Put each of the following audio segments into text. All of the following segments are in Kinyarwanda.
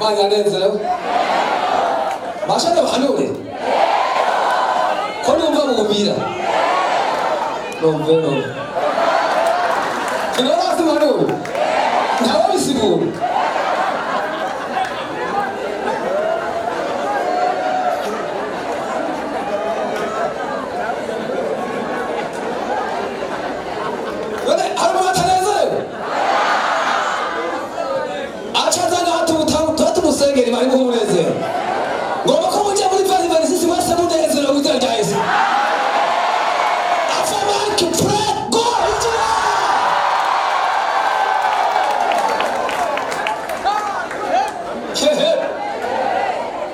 Imana yanezerewe. Bashaka bahanure. Ko numva mubira. Numva. Kinora simanure. Ntawe bisigura. Ngeri bari mu munezero. Ngomba ko mujya muri bari sisi wese munezero uzajaye. Afama to pray go.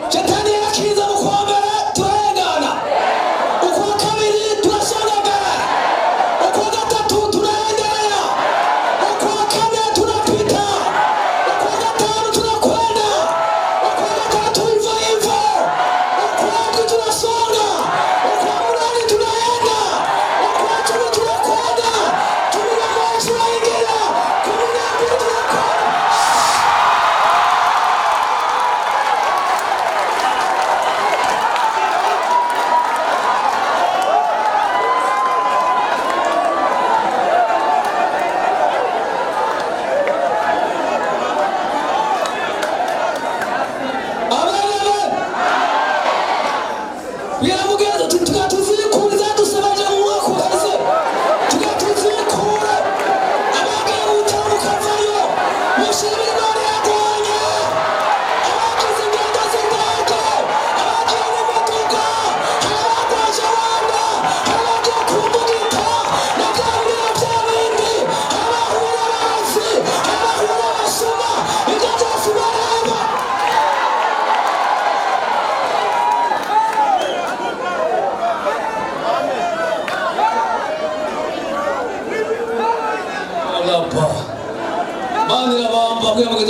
Chetani akiza mukwambara turengana. Uko kabiri turashonaga. Uko gatatu turaendelea. Uko kane tunapita. Uko gatanu tunakwenda.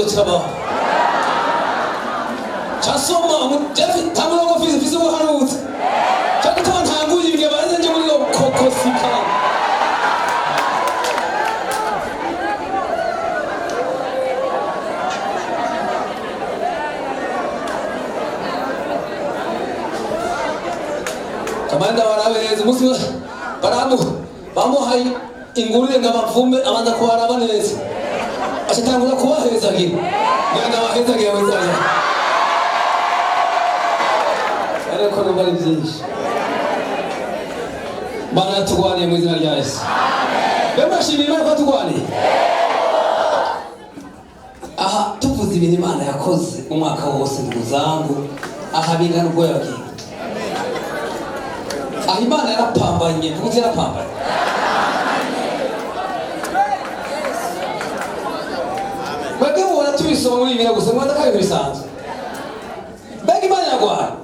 Chaba Chasoma Jeff Tamaro Physical Harold Chakaton Hangu you get better than you Coco Sika Kamanda warabe Muslim baramu bamo hai ingurire ngabapfume abanza kuharaba neza Ashitangura kubaheza gihe ngenda baheza gihe wezaje ariko nubari byinshi bana tugwane mu izina rya Yesu bema shimira ko tugwane aha tuvuze ibintu Imana yakoze umwaka wose nguzangu aha bingana ubwo yagiye aha Imana yarapambanye kuko yarapambanye Tubisoma muri bibiri gusa mwanda kayo bisanzwe. Begi Imana yagwa.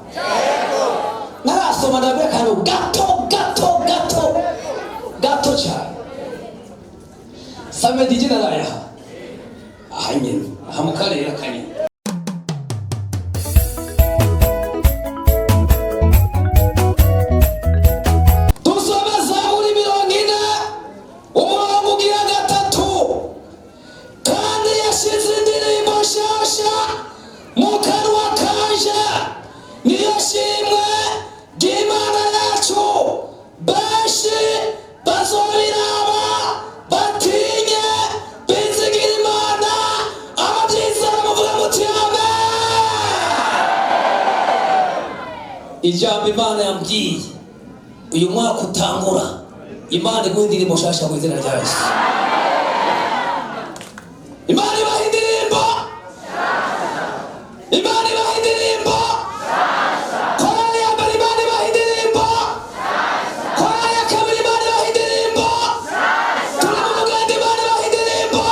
Narasoma ndabe kano gato cyane. Same dijina laya. Ahanye hamukarera kanye. Ijambo Imana yambwiye uyu mwaka utangura Imana igundira mushasha mu izina rya Yesu. Imana ibahindirimbo. Imana ibahindirimbo. Korali ya mbere Imana ibahindirimbo. Korali ya kabiri Imana ibahindirimbo. Turi mu muganda Imana ibahindirimbo.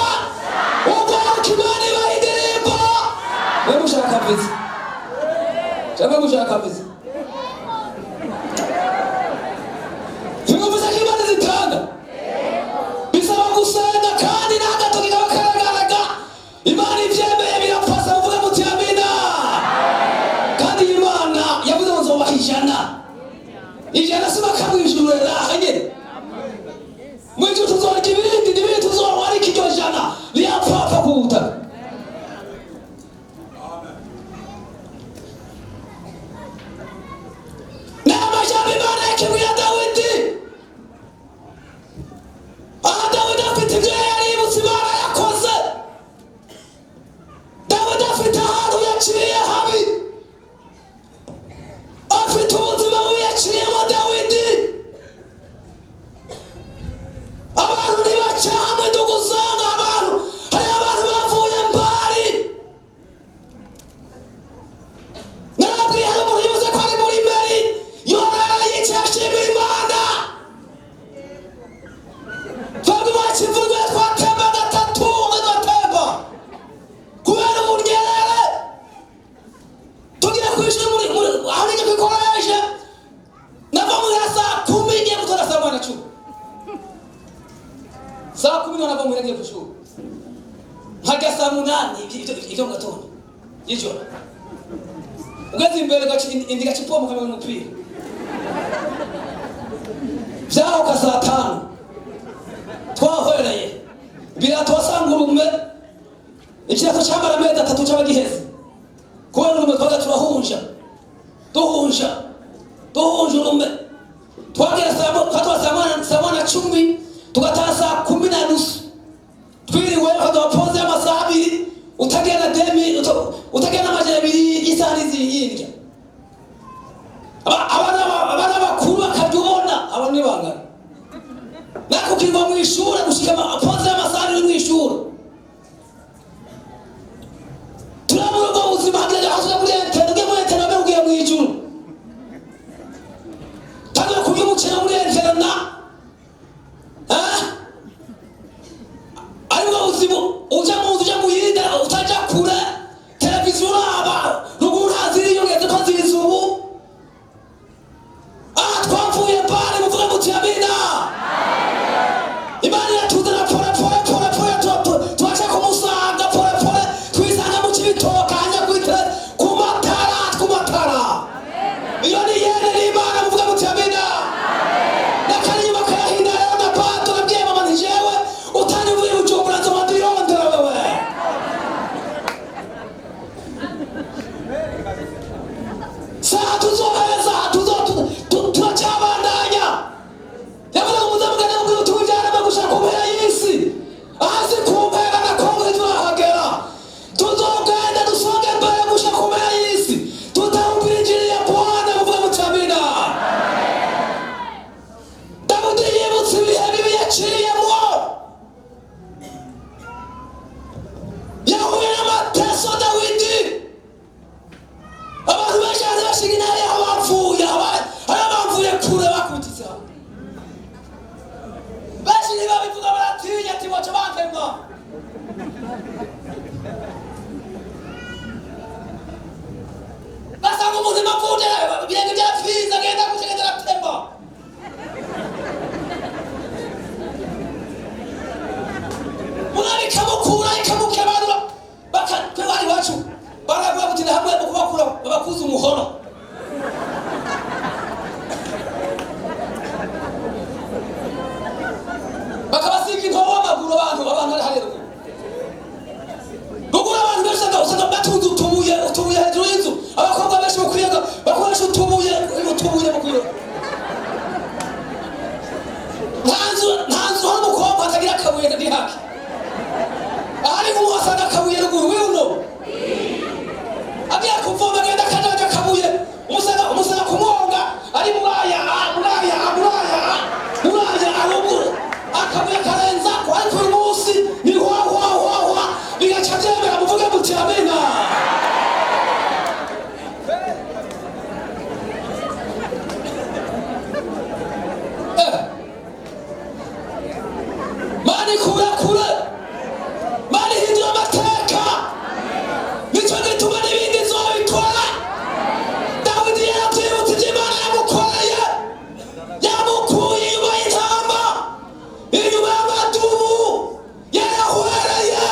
Ubwoko Imana ibahindirimbo. We mushaka vizi. Cyangwa mushaka vizi. Ijana sima kabwijuru rahanye. Mwejo tuzorya ibindi n'ibindi tuzorwara ikiryo jana. Liya papa kubuta. umwana ava muhira agiye ku ishuri nkajya saa munani ibyo mu gatondo y'ijoro ugeze imbere indi gaca ipomo kamenya umupira vyahoka saa tanu twahwereye birato wasanga urume ikirato cyamara amezi 3 cyaba giheze kubera urume twaga turahunja urume twagera saa mwana 10 tugataha saa 10:30 twiriwe hadapoze amasaha 2 utagenda demi utagenda amajana 2 isaha n'izindi abana bakuru bakabyubona abo ni bangana nako kiva mu ishuri gushika apoze amasaha ari mu ishuri turabura ubwo buzima hageze hasuza muri entene mu entene babugiye mu ijuru tangira kubyumukira muri entene na ari bwo buzima uja mu yida utaja kure televiziyo aba ruguru haziri yongeze ko ziriza ubu twavuye pale muvuga muti amina imani yatuzana pole tuacha kumusaga pole twisanga mu kibitoka hanya kwite kumatara iyo ni yene ni imana muvuga muti amina nakari nyuma kahinda leo na pato nabwiye mama njewe utanivuye ujombura nzoma ndiyondera wewe saa tuzoheza turacabandanya yavuze ngo muzamugane ngo tujyane bagusha kumpera y'isi azi kumpera na kongo turahagera tuzogenda dusonge mbere gusha kumpera y'isi tutahubira injili ya Bwana muvuga mutamina Dawudi yibutse ibihe bibi yaciyemo yahuye n'amateso Dawidi abantu benshi bashiga intare abapfuye kure bakutisa benshi ntibabivuga baratinya ati waca bankemwa basanga ubuzima bwuje ibirenge byapfiza agenda gucegeza aratemba mwana ikamukebana bakatwebari wacu baravuga kuti hamwe mu kubakura babakuza umuhoro bakabasiga intobo w'amaguru abantu ari harero ruguru abantu benshi usanga batunze utubuye hejuru y'inzu abakobwa benshi bakwiyaga bakoresha utubuye bakwiyaga nta nzu hari umukobwa atagira akabuye kari haki ahari nk'uwasanga akabuye ruguru wiuno agiye kuvoma agenda akajaja akabuye umusanga kumwonga ari muraya aruguru akabuye karenza kwa ariko uyu munsi ni hwa bigaca byemera muvuge muti amina mani kure mani hindura amateka nicyo gituma n'ibindi nzobikora Dawidi yarabyibutse ibyo Imana yamukoreye yamukuye inyuma y'intama inyuma y'amadubu yarahwereye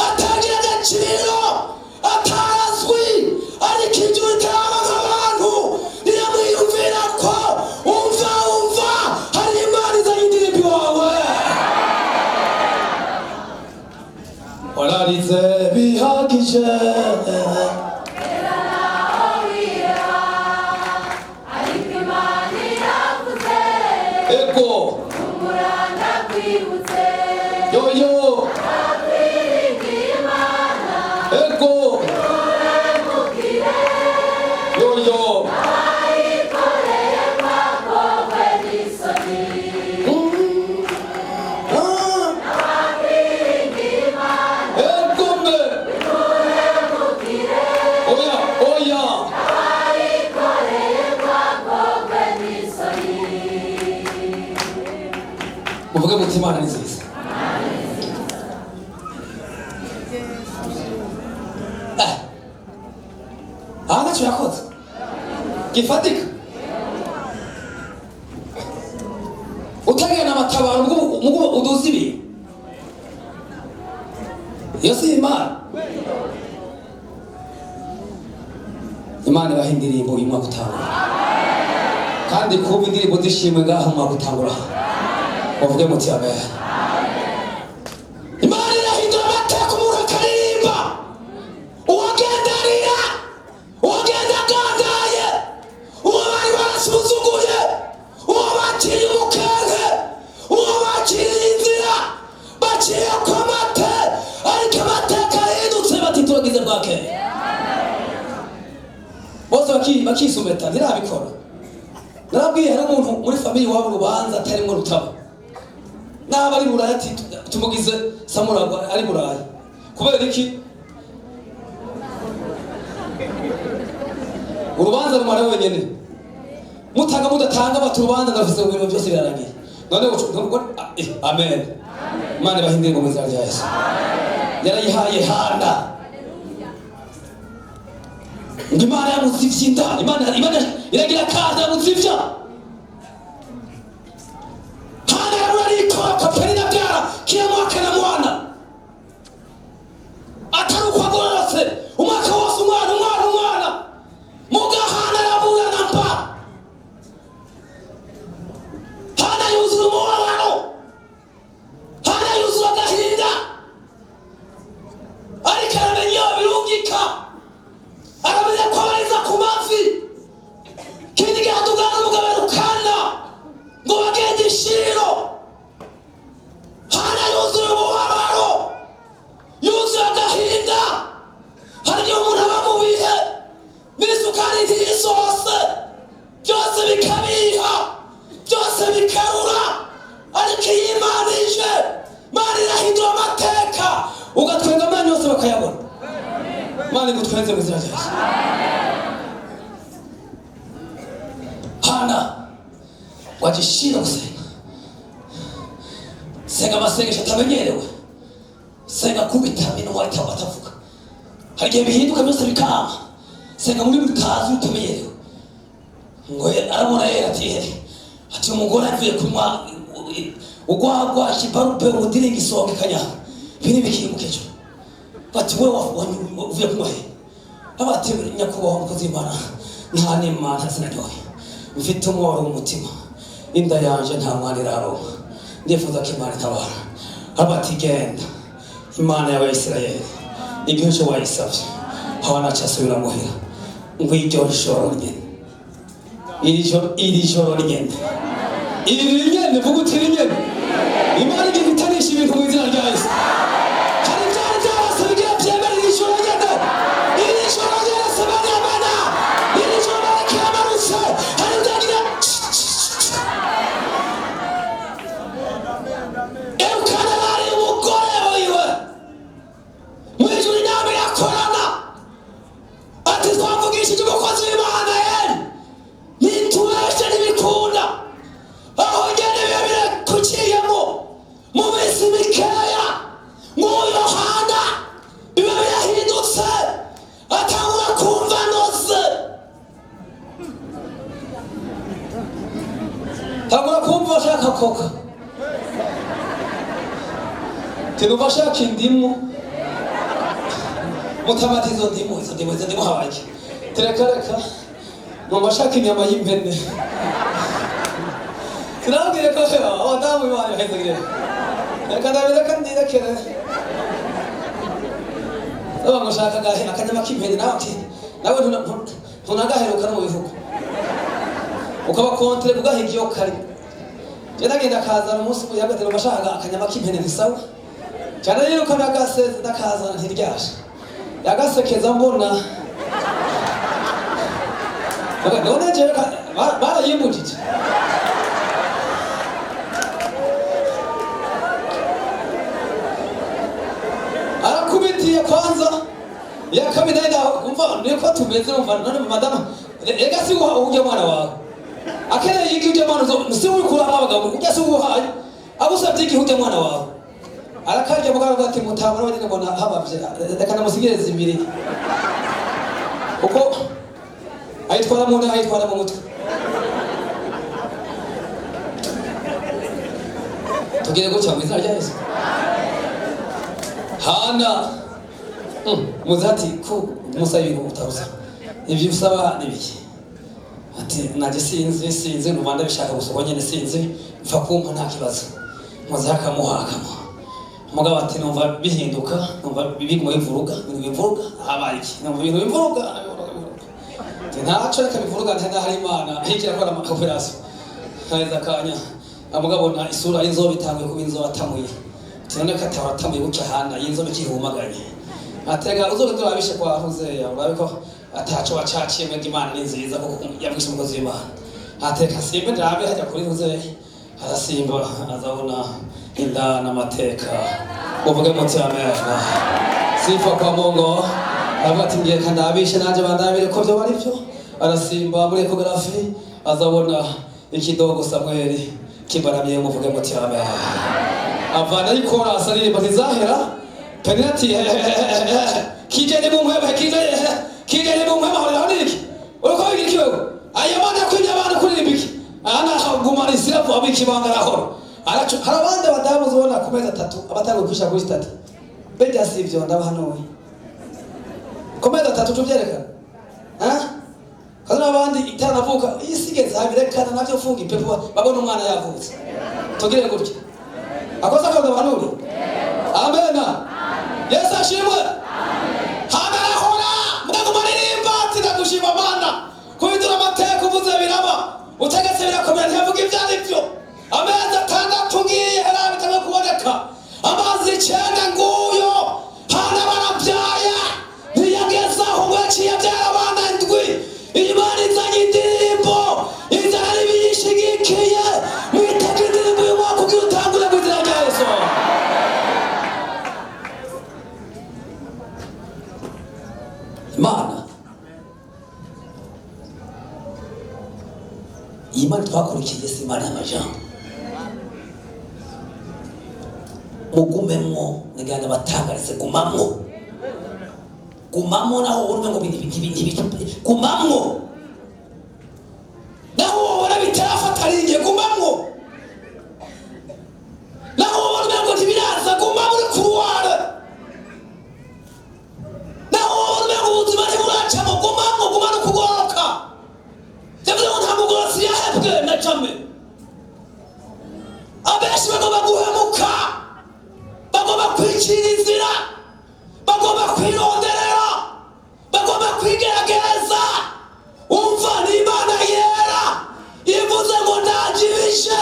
atagira agaciro atarazwi ariko ibyo utaraba nk'abantu niramwiyumvira ko umva hari Imana izanye indirimbo iwawe wararize bihagije ego umuranda kwibutse yoyo ego yoyo ayikoreye kwakogwe n'isoni ego mbe oya ayikoreye kwakogwe n'isoni muvuge muti Imana ni nziza ntacyo yakoze gifatika utagenda amatabaro mugo uduzi ibintu iyo si Imana. Imana ibaha indirimbo uyu mwaka utangura, kandi kuba indirimbo zishimwe ngaha umwaka utangura bavuge muti amen. Imana irahindura amateka, umuntu akaririmba, uwagenda arira, uwagenda agandaye, uwo bari barasuzuguye, uwo bakiriye ubukenge, uwo bakiriye inzira, baciye ku mate, ariko amateka yahindutse bati turagize bwakeye. Bose bakisumeta ntirabikora. Narabwiye hari umuntu muri famille wabo Rubanza atarimo Rutaba, naba ari Buraya ati tumugize Samuragwa ari Buraya. Kubera iki? Urubanza rumara wenyene, mutanga mudatanga bati urubanza ndavuze ngo ibintu byose birarangiye. None amen. Imana bahindire mu izina rya Yesu. Yarayihaye Hana, Imana yamuzivye inda, Imana iragira kaza yamuzivya. Hana yararikora Penina byara kiya mwaka na mwana ataruko agororotse umwaka wose umwana muga Hana yabura namba. Hana yuzura umubabaro, Hana yuzura agahinda, ariko aramenya birungika, aramenya ko abariza ku mavi. Kindi gihe atugana umugabo rukana ngo bagende ishiro. Hana yuzuye umubabaro, yuzuye agahinda. Hari igihe umuntu aba mu bihe n'isukari ntisose, byose bikabiha, byose bikarura, ariko iyo Imana ije, Imana irahindura amateka, ugatwenga amanya yose bakayabona. Imana igutwenze mu izina rya Yesu. Hana wajishira gusenga, senga amasengesho atamenyerewe, senga kubita minwa atavuga. Hari igihe bihinduka byose bikanga, senga muri bitazi utamenyerewe. Ngo arabona yera ati umugore avuye kunywa ugwagwa kibarupe udiringa isonga ikanyanga, bini bikimukejo. Bati wewe uvuye kunywa he? Abati nyakubahwa umukozi w'Imana, nta n'Imana sinaryohe, mfite umworo w'umutima, inda yanje nta mwana iraronka, ndifuza ko Imana itabara. Abati genda, Imana y'Abisirayeli igihe cyo wayisavye hawana cyasubira muhira, ngo iryo joro nyene, iri joro nyene, iri nyene vuga uti iri nyene, Imana igiye gutanisha ibintu mu izina rya Yesu. Hari byari byose bigiye byemera iri joro nyene, iri joro nyene sabana Imana, iri joro kiamaruse, hari byagira Elkana bari umugore wiwe mwijuru inama irakorana, ati twavugishije umukozi w'Imana yeri nitubeshe ntibikunda, aho ngene biba birakukiyemo mu minsi mikeya nk'uyu Hana biba birahindutse, atangura kumva anoze, atangura kumva ashaka koka, tinumva ashaka indimu, mutamati izo ndimu habaye reka numva ashaka inyama y'impene. Turabwire ko abadamu Imana ihezagire, reka ndabireka ndirekere. Aba mushaka akanyama k'impene, nawe ntunagaheruka no mu bihugu, ukaba kontre kugahiga iyo kari. Je ndagenda kazana umunsi yagatera bashaka akanyama k'impene bisawa cyane, rero ko nagaseze ndakazana ntiryashe, yagasekeza mbona none je barayimujije. Arakubitiye kwanza yakabinaida umva niko tumeze umva none madama ega si uje mwana wawe akere yiki uje mwana zo si uri kura abagabo ujya si uhaye abusabye iki uje mwana wawe arakarya mugabo ati mutabona bane ngo habavye reka namusigereza imbere uko ayitwara mu mutwe. Tugire gutya mu izina rya Yesu. Hana muzati ku musayi utaruza ibyo usaba nibiki ati naje sinzi n'ubanda bishaka gusohoka nyene sinzi mfa kumpa nta kibazo muzaka muhakamo mugabo ati numva bihinduka numva bibigmo ivuruga habaye iki numva ibintu bivuruga ntaco reka bivuruga ntana hari Imana hikira ko amakoperasi haiza kanya amugabo na isura y'inzobe itanguye kuba inzobe atamuye tene katara atamuye gucya hana y'inzobe kihumaganye atega uzobe turabishe kwa Hosea urabiko ataco wacaciye mwega Imana ni nziza kuko yabwishe umukozi w'Imana ateka simbe ndabe hajya kuri Hosea arasimba azabona inda n'amateka uvuge muti amen sifa kwa Mungu abati ngiye kandabishe nanje bandabire ko byo bari byo arasimba muri ecography azabona ikidogo Samueli kibaramye muvuge muti amen avana ikora asarire batizahera penalty kijene mu mweba kijene mu mweba hora niki uko bigiki wewe ayabana kwinya abantu kuri biki ana gumarisira vo abikibangara horo aracu harabande badamu zibona ku meza 3 abatangiye kwisha kuri stade bejya sivyo ndabahanuye ku meza 3 tuvyerekana kana abandi itanavuka isigeze habirekana navyo funga ipepo babona umwana yavutse tugire gutya akoza ko ndabanuri amen Yesu ashimwe hagara hora mudago maririmba tinagushima Mana kubidura amateka uvuze biraba utegetse birakomera ntiyavuga ivyari byo ameza 6 ngiye harabitanga kuboneka amazi 9 nguyo hana barabyaya ntiyagezaho ngwaciye byara abana ndwi Imana izanye indirimbo inzara n'ibiyishigikiye mwitega indirimbo y'umwaka ugiye utangure mu izina rya Yesu Imana twakurikiye si Imana y'amajambo mugumemwo nigana batangarize gumamwo naho urumwe ngo bintu gumamwo naho wabona bitarafatariye gumamwo naho wabona ngo ntibiraza gumamwo uri kuruwara naho wabona ngo ubuzima ntiburacamo gumamwo kugoroka yavuze ngo nta mugorosi yahebwe na jamwe abenshi bagomba guhemuka bagomba kwicira inzira bagomba kwironderera bagomba kwigerageza umva ni Imana yera ivuze ngo ndajibishe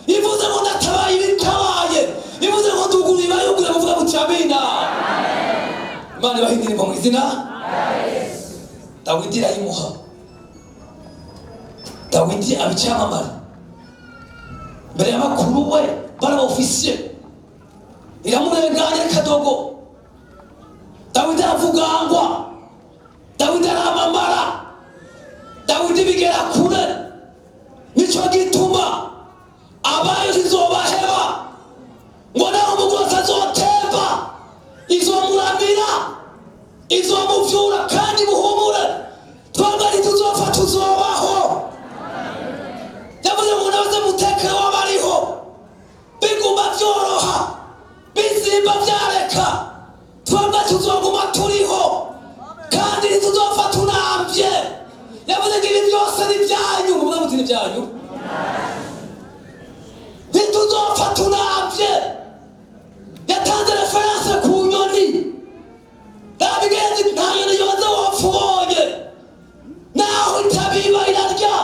ivuze ngo ndatabaye ibitabaye ivuze ngo ndugurira yugure muvuga muti amina Imana ibahindira mu izina Dawidi arayimuha Dawidi abicamamara mbere y'abakuru we bari ofisiye iramurenganya kadogo Dawidi avugangwa Dawidi aramamara Dawidi bigera kure nico gituma abayo izobaheba ngo naho umugozi azotemba izomuramira izomuvyura kandi muhumure twebwe ntituzopfa tuzobaho yavuze ngo naze mutekero w'abariho biguma vyoroha bizimba vyareka twebwe tuzoguma turiho kandi ntituzopfa tunambye yavuze ngo ibi byose ni byanyu muvuga muti ni byanyu ntituzopfa tunambye yatanze referanse ku nyoni ndabigenzi nta nyoni yoza wapfa ubonye naho itabiba irarya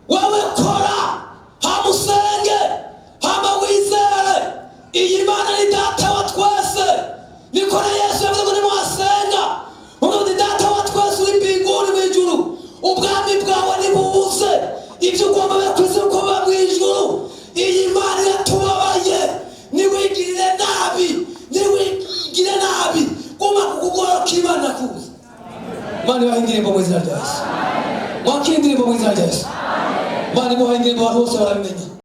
wewe kora hamusenge hama wizere iyi Mana ni data wa twese nikora Yesu yavuze ngo nimwasenga ngo ni data wa twese uri mbinguni mw'ijuru ubwami bwawe nibuze ibyo ugomba kwisi uko ba mw'ijuru iyi Mana yatubabaye niwigirire nabi guma kukugoroka Imana kuza Mana ibahindire mu izina rya Yesu mwakindire mu izina rya Yesu Mana ibahindire abantu bose baramenya